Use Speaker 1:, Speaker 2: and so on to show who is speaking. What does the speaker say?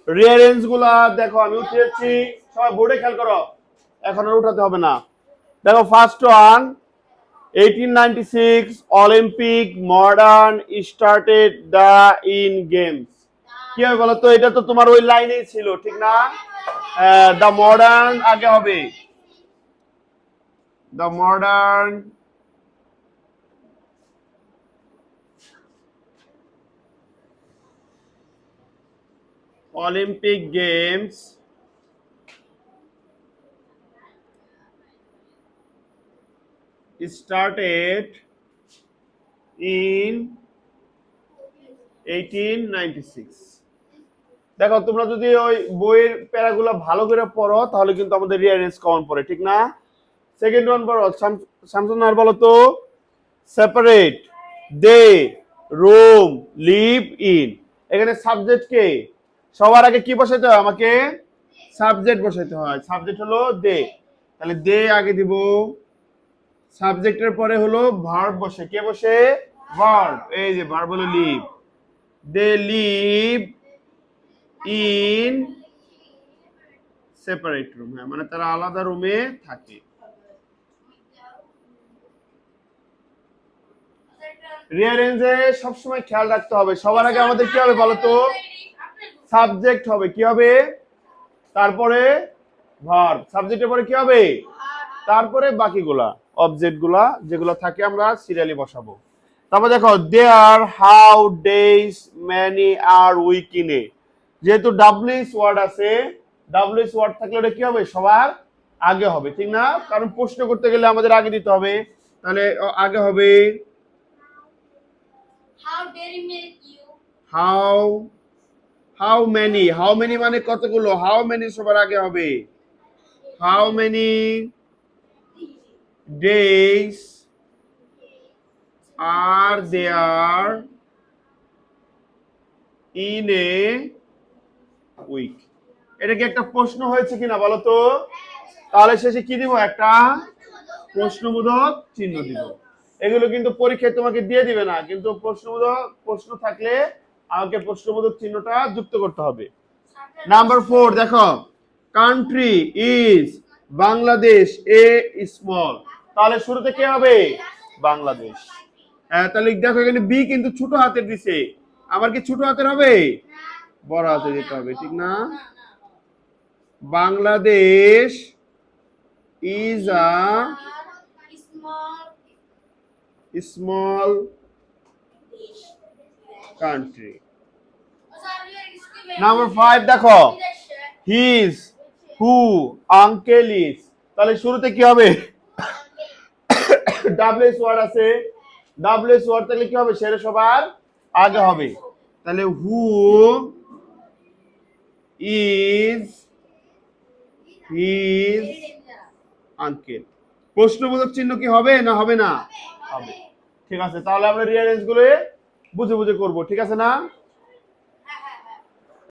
Speaker 1: Rearrange গুলা দেখো আমি উঠিয়েছি, সবাই বোর্ডে খেয়াল করো, এখন আর উঠাতে হবে না। দেখো first one, 1896 Olympic modern started the in games. কি হবে বলো তো, এটা তো তোমার ওই লাইনেই ছিল ঠিক না? দ্য মডার্ন আগে হবে, the modern Olympic games started in 1896। দেখো তোমরা যদি ওই বইয়ের প্যারাগুলো ভালো করে পড়ো তাহলে কিন্তু আমাদের রিয়ারেঞ্জ কমন পড়ে ঠিক না? সেকেন্ড ওয়ান পড়ো, শামসুন্নাহার বলো তো। Separate, they, room, live in. এখানে সাবজেক্ট কে? সবার আগে কি বসাইতে হয় আমাকে? সাবজেক্ট বসাইতে হয়। সাবজেক্ট হলো দে, তাহলে দে আগে দিব। সাবজেক্টের পরে হলো ভার্ব বসে, কে বসে? ভার্ব। এই যে ভার্ব হলো live. They live in separate room, হ্যাঁ মানে তারা আলাদা রুমে থাকে। রিয়ারেঞ্জে সবসময় খেয়াল রাখতে হবে, সবার আগে আমাদের কি হবে বলতো? সাবজেক্ট হবে, কি হবে? তারপরে ভার্ব, সাবজেক্টের পরে কি হবে? তারপরে বাকিগুলা অবজেক্ট গুলা যেগুলো থাকে আমরা সিরিয়ালি বসাবো। তারপর দেখো there, how, days, many, are, week in a. যেহেতু ডাব্লিউএস ওয়ার্ড আছে, ডাব্লিউএস ওয়ার্ড থাকলে ওটা কি হবে? সবার আগে হবে ঠিক না? কারণ প্রশ্ন করতে গেলে আমাদের আগে দিতে হবে, তাহলে আগে হবে how. How many, how many মানে কতগুলো, হাউ মেনি সবার আগে হবে। How many days are there in a week. এটা কি একটা প্রশ্ন হয়েছে কিনা বলো তো? তাহলে শেষে কি দিব? একটা প্রশ্নবোধক চিহ্ন দিব। এগুলো কিন্তু পরীক্ষায় তোমাকে দিয়ে দিবে না, কিন্তু প্রশ্নবোধক প্রশ্ন থাকলে আমাকে প্রশ্নবোধক চিহ্নটা যুক্ত করতে হবে। নাম্বার 4 দেখো, country is Bangladesh a small. তাহলে শুরুতে কি হবে? বাংলাদেশ। তাহলে দেখো এখানে বি কিন্তু ছোট হাতের দিছে, আমার কি ছোট হাতের হবে? বড় হাতে দিতে হবে ঠিক না? Bangladesh is a small country. Number 5 দেখো, হিজ, হু, আঙ্কেল ইজ। তাহলে শুরুতে কি হবে? ডাব্লিউএস ওয়ার্ড আছে, ডাব্লিউএস ওয়ার্ড থাকলে কি হবে? সেটা সবার আগে হবে। তাহলে হু ইজ হিজ আঙ্কেল। প্রশ্নবোধক চিহ্ন কি হবে না হবে না? হবে। ঠিক আছে, তাহলে আমরা রিয়ারেঞ্জ গুলো বুঝে বুঝে করবো, ঠিক আছে না?